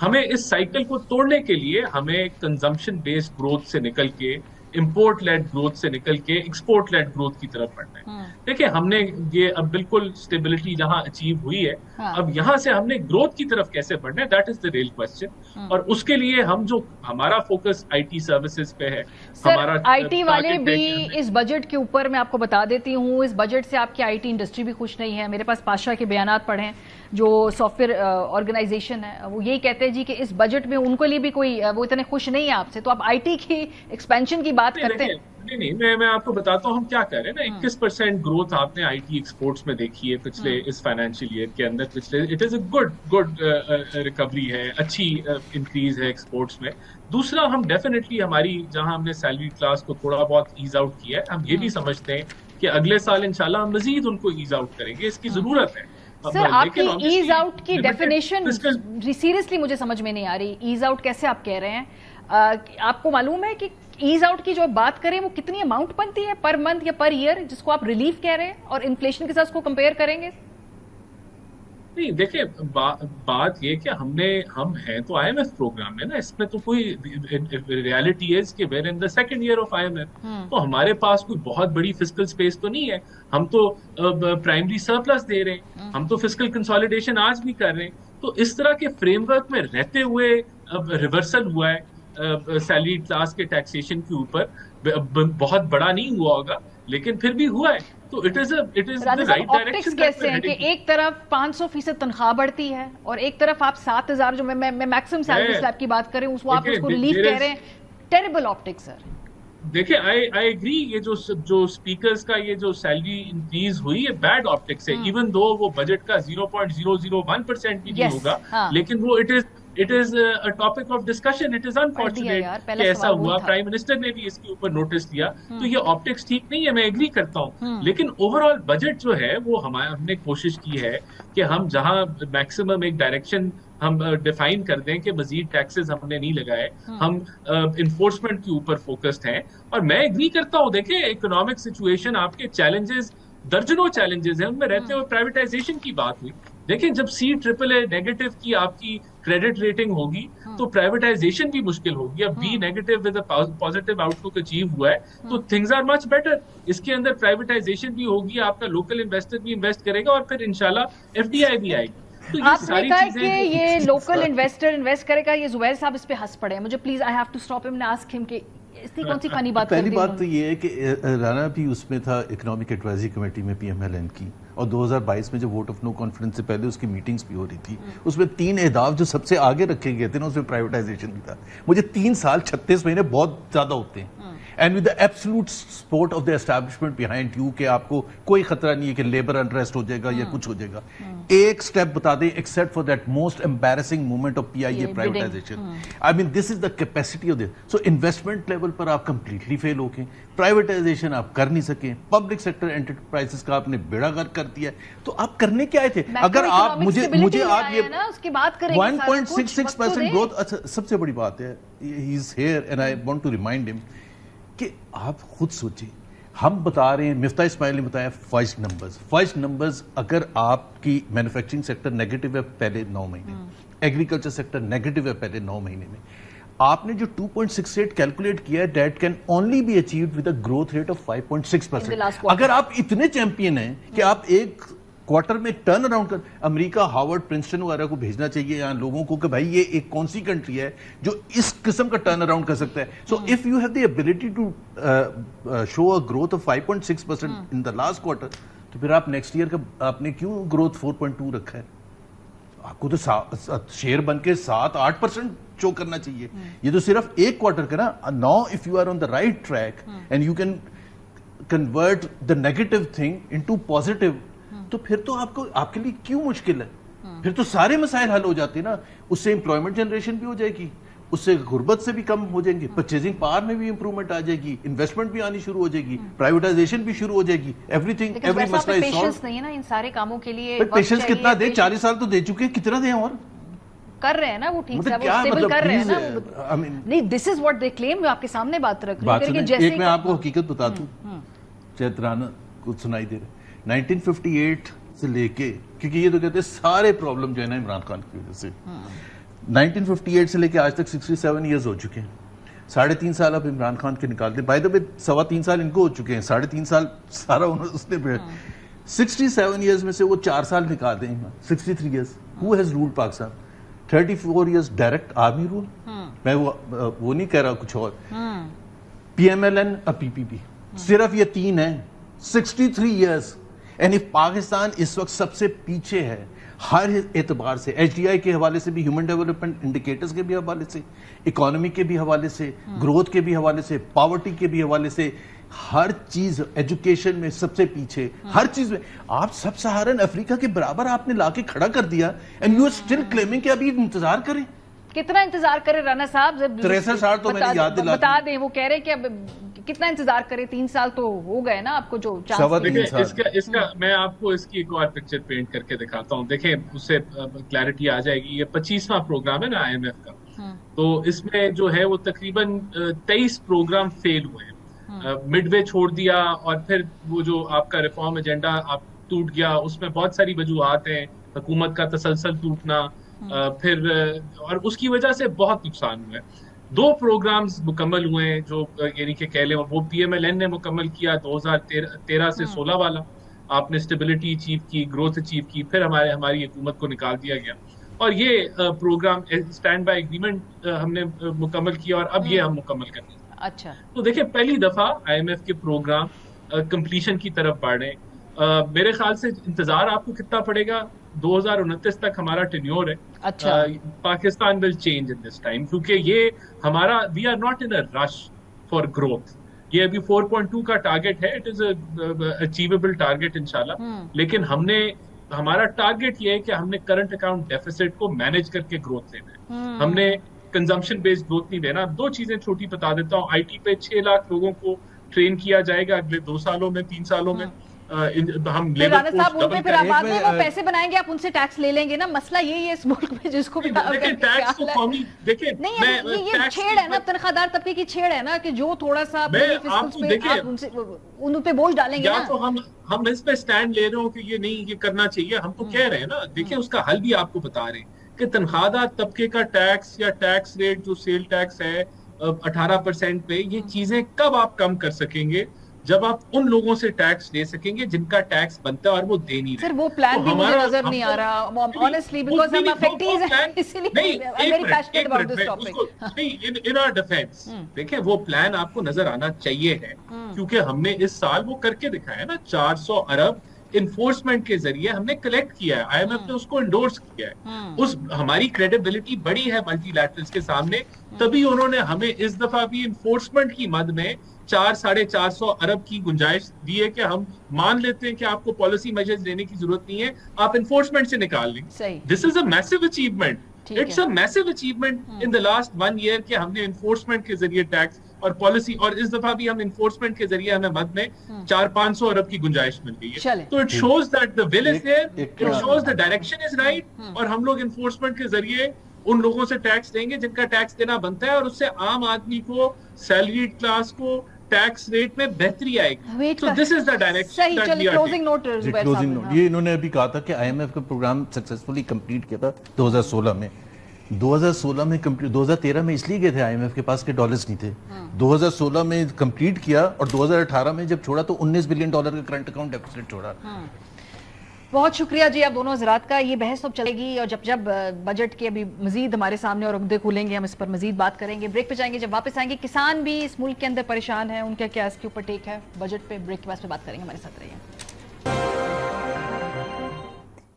ہمیں اس سائیکل کو توڑنے کے لیے ہمیں کنزمپشن بیسڈ گروتھ سے نکل کے, امپورٹ لیڈ گروتھ سے نکل کے ایکسپورٹ لیڈ گروتھ کی طرف بڑھنا ہے. دیکھیں ہم نے یہ اب بالکل اسٹیبلٹی جہاں اچیو ہوئی ہے, اب یہاں سے ہم نے گروتھ کی طرف کیسے بڑھنا ہے, that is the real question. اور اس کے لیے ہم جو ہمارا فوکس آئی ٹی سروسز پہ ہے, ہمارا
آئی ٹی والے بھی اس بجٹ کے اوپر, میں آپ کو بتا دیتی ہوں, اس بجٹ سے آپ کی آئی ٹی انڈسٹری بھی خوش نہیں ہے. میرے پاس پاشا کے بیانات پڑھے ہیں جو سافٹ ویئر آرگنائزیشن ہے, وہ یہی کہتے ہیں جی کہ اس بجٹ میں ان کے لیے بھی کوئی وہ اتنے خوش نہیں ہے آپ سے. تو آپ آئی ٹی کی ایکسپینشن کی بات کرتے ہیں.
نہیں, میں آپ کو بتاتا ہوں ہم کیا کر رہے ہیں نا. 21% گروتھ آپ نے آئی ٹی ایکسپورٹس میں دیکھی ہے پچھلے اس فائنینشیل ایئر کے اندر. پچھلے it is a good recovery ہے, اچھی انکریز ہے ایکسپورٹس میں. دوسرا ہم ڈیفینیٹلی ہماری جہاں ہم نے سیلری کلاس کو تھوڑا بہت ایز آؤٹ کیا ہے, ہم یہ بھی سمجھتے ہیں کہ اگلے سال انشاءاللہ ہم مزید ان کو ایز آؤٹ کریں گے, اس کی ضرورت ہے.
سر آپ کی ایز آؤٹ کی ڈیفینیشن سیریسلی مجھے سمجھ میں نہیں آ رہی. ایز آؤٹ کیسے آپ کہہ رہے ہیں؟ آپ کو معلوم ہے کہ ایز آؤٹ کی جو بات کریں وہ کتنی اماؤنٹ بنتی ہے پر منتھ یا پر ایئر, جس کو آپ ریلیف کہہ رہے ہیں, اور انفلیشن کے ساتھ اس کو کمپیئر کریں گے؟
نہیں دیکھیں بات یہ کہ ہم ہیں تو آئی ایم ایف پروگرام میں نا, اس میں تو کوئی ریالٹی ہے کہ we're in the second year of I M F, تو ہمارے پاس کوئی بہت بڑی فسکل اسپیس تو نہیں ہے. ہم تو پرائمری سرپلس دے رہے ہیں, ہم تو فسکل کنسالیڈیشن آج بھی کر رہے ہیں. تو اس طرح کے فریم ورک میں رہتے ہوئے اب ریورسل ہوا ہے سیلری کلاس کے ٹیکسیشن کے اوپر, بہت بڑا نہیں ہوا ہوگا لیکن پھر بھی ہوا ہے. تو it is the right direction.
کیسے ہیں کہ ایک طرف 500% تنخواہ بڑھتی ہے اور ایک طرف آپ 7,000 جو میں میکسیمم سیلری سلیب کی بات کریں اس کو آپ اس کو ریلیف کہہ رہے ہیں. ٹیریبل آپٹکس سر.
دیکھیں آئی ایگری, یہ جو اسپیکرز کا یہ جو سیلری انکریز ہوئی ہے بیڈ آپٹکس ہے, ایون دو وہ بجٹ کا 0.001% بھی نہیں ہوگا, لیکن وہ it is a topic of discussion. It is unfortunate کہ ایسا ہوا. پرائم منسٹر نے بھی اس کے اوپر نوٹس دیا, تو یہ آپٹکس ٹھیک نہیں ہے, میں ایگری کرتا ہوں. لیکن اوور آل بجٹ جو ہے وہ ہم نے کوشش کی ہے کہ ہم جہاں میکسیمم ایک ڈائریکشن ہم ڈیفائن کر دیں کہ مزید ٹیکسز ہم نے نہیں لگائے, ہم انفورسمنٹ کے اوپر فوکسڈ ہیں. اور میں ایگری کرتا ہوں, دیکھیں اکنامک سچویشن, آپ کے چیلنجز درجنوں چیلنجز ہیں, ان میں رہتے ہوئے پرائیویٹائزیشن کی بات ہوئی. دیکھیں جب CAAA نیگیٹو کی آپ کی کریڈٹ ریٹنگ ہوگی تو پرائیویٹائزیشن بھی مشکل ہوگی. اب B negative with a positive outlook achieve ہوا ہے تو تھنگز آر مچ بیٹر. اس کے اندر پرائیویٹائزیشن بھی ہوگی, آپ کا لوکل انویسٹر بھی انویسٹ کرے گا, اور پھر انشاءاللہ FDI بھی آئے گی.
آپ نے کہا کہ یہ لوکل انویسٹر انویسٹ کرے گا, یہ زبیر صاحب اس پہ ہنس پڑے ہیں. مجھے please I have to stop him and ask him کہ اتنی کون سی فنی بات.
پہلی بات تو یہ ہے کہ رانا بھی اس میں تھا اکنامک ایڈوائزری کمیٹی میں PMLN کی, اور 2022 میں جو ووٹ آف نو کانفیڈنس سے پہلے اس کی میٹنگز بھی ہو رہی تھی. اس میں 3 اہداف جو سب سے آگے رکھے گئے تھے نا, اس میں پرائیویٹائزیشن بھی تھا. مجھے 3 سال 36 مہینے بہت زیادہ ہوتے ہیں, and with the absolute support of the establishment behind you کہ آپ کو کوئی خطرہ نہیں ہے کہ لیبر انٹرسٹ ہو جائے گا یا کچھ ہو جائے گا. ایک اسٹیپ بتا دیں except for that most embarrassing moment of P I A privatization. I mean this is the capacity of this. So investment level پر آپ کمپلیٹلی فیل ہو گئے, پرائیویٹائزیشن آپ کر نہیں سکیں, پبلک سیکٹر انٹرپرائزز کا آپ نے بیڑا غرق کر دیا. تو آپ کرنے کیا آئے تھے؟ اگر آپ مجھے آپ یہ 1.66% گروتھ, سب سے بڑی بات ہے he is here and I want to remind ہم کہ آپ خود سوچیں. ہم بتا رہے ہیں, مفتاح اسماعیل نے بتایا فرسٹ نمبرز اگر آپ کی مینوفیکچرنگ سیکٹر نیگیٹو ہے پہلے 9 مہینے, ایگریکلچر سیکٹر نیگیٹو ہے پہلے 9 مہینے میں, آپ نے جو 2.68 کیلکولیٹ کیا ہے that can only be achieved with a growth rate of 5.6%. اگر آپ اتنے چیمپئن ہیں کہ آپ ایک کوارٹر میں ٹرن اراؤنڈ کر, امریکہ, ہارورڈ, پرنسٹن وغیرہ کو بھیجنا چاہیے یہاں لوگوں کو کہ بھائی یہ ایک کون سی کنٹری ہے جو اس قسم کا ٹرن اراؤنڈ کر سکتا ہے. So if you have the ability to show a growth of 5.6% in the last quarter, تو پھر آپ نیکسٹ ایئر کا آپ نے کیوں گروتھ 4.2 رکھا ہے؟ آپ کو تو شیئر بن کے 7-8% شو کرنا چاہیے. یہ تو صرف ایک کوارٹر کا نا. Now if you are on the right track and you can convert the negative thing into positive, تو پھر تو آپ کے لیے کیوں مشکل ہے؟ پھر تو سارے مسائل حل ہو جاتے ہیں نا. اس سے امپلائمنٹ جنریشن بھی ہو جائے گی, اس سے غربت سے بھی کم ہو جائیں گے, پرچیزنگ پاور میں بھی امپرومنٹ آ جائے گی, انویسٹمنٹ بھی آنی شروع ہو جائے گی, پرائیویٹائزیشن بھی شروع ہو جائے گی, ایوری تھنگ, ایوری مسئلہ از سالوڈ.
پیشنس نہیں ہے نا ان سارے کاموں کے لیے.
پیشنس کتنا دیں؟ 40 سال تو دے چکے ہیں, کتنا دیں اور
کر رہے ہیں نا وہ ٹھیک سے, وہ اسٹیبل کر رہے ہیں نا. نہیں, دس از واٹ دے کلیم. میں آپ کے سامنے بات رکھ رہی ہوں.
ایک میں آپ کو حقیقت بتا دوں, چیترانہ کو سنائی دے رہے, 1958 سے لے کے, کیونکہ یہ تو کہتے ہیں سارے پرابلم جو ہے نا عمران خان کی وجہ سے, 1958 سے لے کے آج تک 67 ایئرز ہو چکے ہیں. 3.5 سال اب عمران خان کے نکال دیں, بائی دا وے 3.25 سال ان کو ہو چکے ہیں, 3.5 سال سارا اس نے 67 ایئرز میں سے وہ 4 سال نکال دیں. 63 years who has ruled Pakistan? 34 years direct army rule. میں وہ نہیں کہہ رہا کچھ اور. PMLN اور PPP, صرف یہ 3 ہیں. 63 ایئرز. اینڈ پاکستان اس وقت سب سے پیچھے ہے ہر اعتبار سے, ایچ ڈی آئی کے حوالے سے بھی, ہیومن ڈیولپمنٹ انڈیکیٹرز کے بھی حوالے سے, اکانومی کے بھی حوالے سے, گروتھ کے بھی حوالے سے, پاورٹی کے بھی حوالے سے, ہر چیز, ایجوکیشن میں سب سے پیچھے, ہر چیز میں. آپ سب سہارن افریقہ کے برابر آپ نے لا کے کھڑا کر دیا, and you are still claiming کہ ابھی انتظار کریں.
کتنا انتظار کرے رانا صاحب؟
63 سال تو میں نے یاد دلا
بتا دیں. وہ کہہ رہے کہ اب کتنا انتظار کرے, 3 سال تو ہو گئے نا آپ کو جو
چانس. اس کا میں آپ کو اس کی ایک اور پکچر پینٹ کر کے دکھاتا ہوں. دیکھیں اس سے کلیئرٹی آ جائے گی. یہ 25واں پروگرام ہے نا IMF کا, تو اس میں جو ہے وہ تقریباً 23 پروگرام فیل ہوئے ہیں. مڈ وے چھوڑ دیا, اور پھر وہ جو آپ کا ریفارم ایجنڈا آپ ٹوٹ گیا, اس میں بہت ساری وجوہات ہیں, حکومت کا تسلسل ٹوٹنا, پھر اور اس کی وجہ سے بہت نقصان ہوا ہے. 2 پروگرامز مکمل ہوئے ہیں جو یعنی کہ کہہ لیں, وہ PMLN نے مکمل کیا 2013 سے 16 والا. آپ نے اسٹیبلٹی اچیو کی, گروتھ اچیو کی, پھر ہماری حکومت کو نکال دیا گیا, اور یہ پروگرام اسٹینڈ بائی ایگریمنٹ ہم نے مکمل کیا, اور اب یہ ہم مکمل کریں.
اچھا,
تو دیکھیں پہلی دفعہ IMF کے پروگرام کمپلیشن کی طرف بڑھ رہے ہیں. میرے خیال سے انتظار آپ کو کتنا پڑے گا, 2029 تک ہمارا ٹینیور ہے.
اچھا,
Pakistan will change in this time, کیونکہ یہ ہمارا we are not in a rush for growth. یہ ابھی 4.2 کا ٹارگیٹ ہے, it is a achievable target انشاءاللہ, لیکن ہمارا ٹارگیٹ یہ ہے کہ ہم نے کرنٹ اکاؤنٹ ڈیفیسٹ کو مینج کر کے گروتھ لینا ہے. ہم نے کنزمپشن بیسڈ گروتھ نہیں دینا. 2 چیزیں چھوٹی بتا دیتا ہوں. IT پہ 6 لاکھ لوگوں کو ٹرین کیا جائے گا اگلے 2 سالوں میں, 3 سالوں میں. ہم لیبر فورس ڈبل
کریں گے. بعد میں وہ پیسے بنائیں گے, آپ ان سے ٹیکس لے لیں گے نا. مسئلہ یہی ہے اس ملک میں, جس کو بھی
ٹیکس کو قومی دیکھیں,
یہ چھیڑ ہے نا, تنخواہ دار طبقے کی چھیڑ ہے نا, کہ جو تھوڑا سا ان پہ بوجھ ڈالیں گے.
یا تو ہم اس پہ سٹینڈ لے رہے ہوں کہ یہ نہیں, یہ کرنا چاہیے, ہم تو کہہ رہے ہیں نا. دیکھیں اس کا حل بھی آپ کو بتا رہے ہیں کہ تنخواہ دار طبقے کا ٹیکس یا ٹیکس ریٹ جو سیل ٹیکس ہے 18% پہ, یہ چیزیں کب آپ کم کر سکیں گے؟ جب آپ ان لوگوں سے ٹیکس لے سکیں گے جن کا ٹیکس بنتا ہے اور وہ دے نہیں رہے.
سر وہ پلان بھی مجھے نظر نہیں آ رہا honestly, because ہم افیکٹیز ہیں, اسی لیے I'm very passionate about this topic.
In our defense, دیکھیں وہ پلان آپ کو نظر آنا چاہیے ہے, کیونکہ ہم نے اس سال وہ کر کے دکھایا نا. 400 ارب انفورسمنٹ کے ذریعے ہم نے کلیکٹ کیا ہے, آئی ایم ایف نے اس کو انڈورس کیا ہے, اس ہماری کریڈیبلٹی بڑی ہے ملٹی لیٹرلز کے سامنے, تبھی انہوں نے ہمیں اس دفعہ بھی انفورسمنٹ کی مد میں 400-450 ارب کی گنجائش دی ہے کہ ہم مان لیتے ہیں کہ آپ کو پالیسی میجرز لینے کی ضرورت نہیں ہے, آپ انفورسمنٹ سے نکال لیں. This is a massive achievement, it's a massive achievement in the last 1 year کہ ہم نے انفورسمنٹ کے ذریعے ٹیکس اور پالیسی, اور اس دفعہ بھی ہم انفورسمنٹ کے ذریعے ہمیں مد میں 400-500 ارب کی گنجائش مل گئی ہے. تو it shows that the will is there, it shows the direction is right, اور ہم لوگ انفورسمنٹ کے ذریعے ان لوگوں سے ٹیکس دیں گے جن کا ٹیکس دینا بنتا ہے, اور اس سے عام آدمی کو, سیلریڈ کلاس کو ٹیکس ریٹ میں بہتری آئے گی. So this is the direction that we are taking.
Closing note یہ انہوں نے ابھی کہا تھا کہ آئی ایم ایف کا پروگرام سکسیسفلی کمپلیٹ کیا تھا 2016 میں. 2016 میں کمپلیٹ, 2013 میں اس لیے گئے تھے آئی ایم ایف کے پاس کہ ڈالرز نہیں تھے. 2016 میں کمپلیٹ کیا, اور 2018 میں جب چھوڑا تو $19 بلین کا کرنٹ اکاؤنٹ ڈیفیسٹ چھوڑا.
بہت شکریہ جی آپ دونوں حضرات کا. یہ بحث اب چلے گی, اور جب بجٹ کے ابھی مزید ہمارے سامنے اور عقدے کھولیں گے, ہم اس پر مزید بات کریں گے. بریک پہ جائیں گے, جب واپس آئیں گے کسان بھی اس ملک کے اندر پریشان ہیں, ان کا کیا اس کے اوپر ٹیک ہے بجٹ پہ, بریک کے بعد پہ بات کریں گے. ہمارے ساتھ رہیے.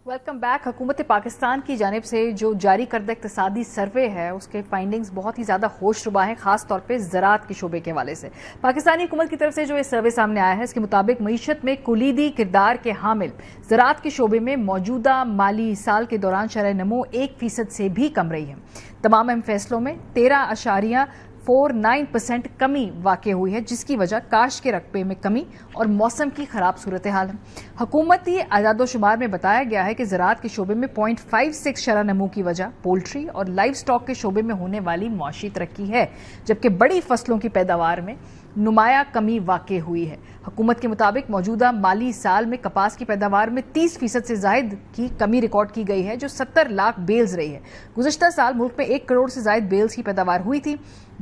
Welcome back. حکومت پاکستان کی جانب سے جو جاری کردہ اقتصادی سروے ہے اس کے فائنڈنگز بہت ہی زیادہ ہوش ربا ہیں, خاص طور پہ زراعت کے شعبے کے حوالے سے. پاکستانی حکومت کی طرف سے جو یہ سروے سامنے آیا ہے اس کے مطابق معیشت میں کلیدی کردار کے حامل زراعت کے شعبے میں موجودہ مالی سال کے دوران شرح نمو 1% سے بھی کم رہی ہے. تمام اہم فیصلوں میں 13.49% کمی واقع ہوئی ہے, جس کی وجہ کاشت کے رقبے میں کمی اور موسم کی خراب صورتحال ہے. حکومتی اعداد و شمار میں بتایا گیا ہے کہ زراعت کے شعبے میں 0.56 شرح نمو کی وجہ پولٹری اور لائف سٹاک کے شعبے میں ہونے والی معاشی ترقی ہے, جبکہ بڑی فصلوں کی پیداوار میں نمایاں کمی واقع ہوئی ہے. حکومت کے مطابق موجودہ مالی سال میں کپاس کی پیداوار میں 30% سے زائد کی کمی ریکارڈ کی گئی ہے, جو 70 لاکھ بیلز رہی ہے. گزشتہ سال ملک میں 1 کروڑ سے زائد بیلز کی پیداوار ہوئی تھی.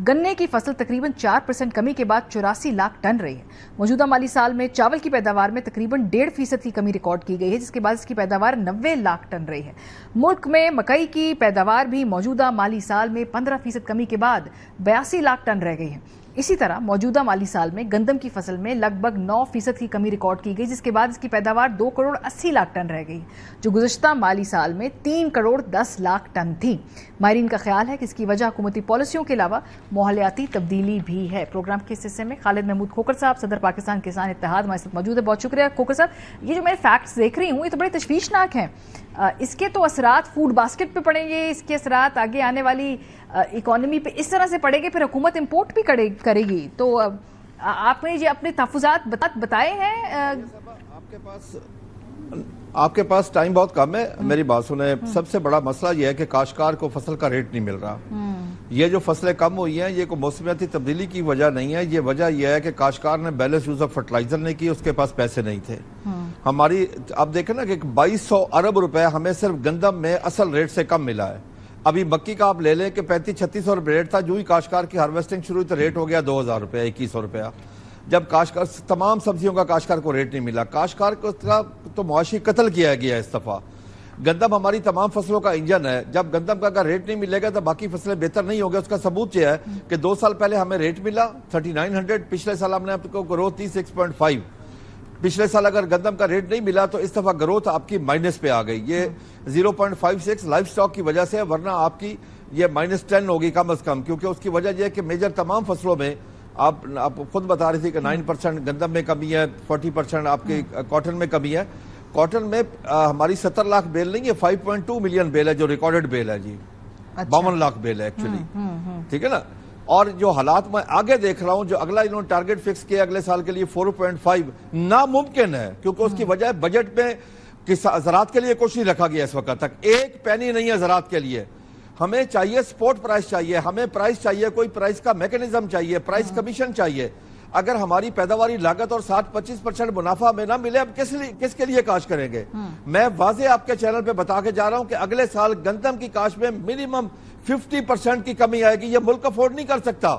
گنے کی فصل تقریباً 4% کمی کے بعد 84 لاکھ ٹن رہی ہے. موجودہ مالی سال میں چاول کی پیداوار میں تقریباً 1.5% کی کمی ریکارڈ کی گئی ہے, جس کے بعد اس کی پیداوار 90 لاکھ ٹن رہی ہے. ملک میں مکئی کی پیداوار بھی موجودہ مالی سال میں 15% کمی کے بعد 82 لاکھ ٹن رہ گئی ہے. اسی طرح موجودہ مالی سال میں گندم کی فصل میں لگ بھگ 9% کی کمی ریکارڈ کی گئی, جس کے بعد اس کی پیداوار 2 کروڑ 80 لاکھ ٹن رہ گئی, جو گزشتہ مالی سال میں 3 کروڑ 10 لاکھ ٹن تھی. ماہرین کا خیال ہے کہ اس کی وجہ حکومتی پالیسیوں کے علاوہ ماحولیاتی تبدیلی بھی ہے. پروگرام کے اس حصے میں خالد محمود کھوکھر صاحب, صدر پاکستان کسان اتحاد, ہمارے ساتھ موجود ہے. بہت شکریہ کھوکھر صاحب. یہ جو میں فیکٹس دیکھ رہی ہوں یہ تو بڑے تشویشناک ہیں. اس کے تو اثرات فوڈ باسکٹ پہ پڑیں گے, اس کے اثرات آگے آنے والی اکانومی پہ اس طرح سے پڑے گے, پھر حکومت امپورٹ بھی کرے گی. تو آپ نے یہ اپنے تحفظات بتائے ہیں.
آپ کے پاس ٹائم بہت کم ہے, میری بات سنیں. سب سے بڑا مسئلہ یہ ہے کہ کاشتکار کو فصل کا ریٹ نہیں مل رہا. یہ جو فصلیں کم ہوئی ہیں یہ کوئی موسمیاتی تبدیلی کی وجہ نہیں ہے, یہ وجہ یہ ہے کہ کاشتکار نے بیلنس یوز آف فرٹیلائزر نہیں کی, اس کے پاس پیسے نہیں تھے. ہماری اب دیکھیں نا کہ 2200 ارب روپے ہمیں صرف گندم میں اصل ریٹ سے کم ملا ہے. ابھی مکی کا آپ لے لیں کہ 3500-3600 روپے ریٹ تھا, جو ہی کاشتکار کی ہارویسٹنگ شروع ہوئی تو ریٹ ہو گیا 2000 روپے 2100 روپیہ. جب کاشتکار تمام سبزیوں کا کاشتکار کو ریٹ نہیں ملا, کاشتکار کو تو معاشی قتل کیا گیا اس دفعہ. گندم ہماری تمام فصلوں کا انجن ہے, جب گندم کا اگر ریٹ نہیں ملے گا تو باقی فصلیں بہتر نہیں ہوگی. اس کا ثبوت یہ ہے کہ 2 سال پہلے ہمیں ریٹ ملا 3900, پچھلے سال ہم نے آپ کو گروتھ 36.5. پچھلے سال اگر گندم کا ریٹ نہیں ملا تو اس دفعہ گروتھ آپ کی مائنس پہ آ گئی. یہ 0.56 لائف سٹاک کی وجہ سے, ورنہ آپ کی یہ -10 ہوگی کم از کم, کیونکہ اس کی وجہ یہ ہے کہ میجر تمام فصلوں میں آپ خود بتا رہی تھی کہ 9% گندم میں کمی ہے, 40% آپ کی کاٹن میں کمی ہے. کاٹن میں ہماری 70 لاکھ بیل نہیں ہے, 5.2 ملین بیل ہے جو ریکارڈڈ بیل ہے جی. 52 لاکھ بیل ہے ایکچولی, ٹھیک ہے نا. اور جو حالات میں آگے دیکھ رہا ہوں, جو اگلا انہوں نے ٹارگٹ فکس کیا اگلے سال کے لیے 4.5, ناممکن ہے, کیونکہ اس کی وجہ بجٹ میں زراعت کے لیے کچھ نہیں رکھا گیا اس وقت تک. 1 پینی نہیں ہے زراعت کے لیے. ہمیں چاہیے سپورٹ پرائس چاہیے, ہمیں پرائس چاہیے, کوئی پرائس کا میکنزم چاہیے, پرائس کمیشن چاہیے. اگر ہماری پیداواری لاگت اور 60-25% منافع ہمیں نہ ملے, اب کس کے لیے کاشت کریں گے؟ میں واضح آپ کے چینل پہ بتا کے جا رہا ہوں کہ اگلے سال گندم کی کاشت میں منیمم 50% کی کمی آئے گی. یہ ملک افورڈ نہیں کر سکتا.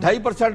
2.5%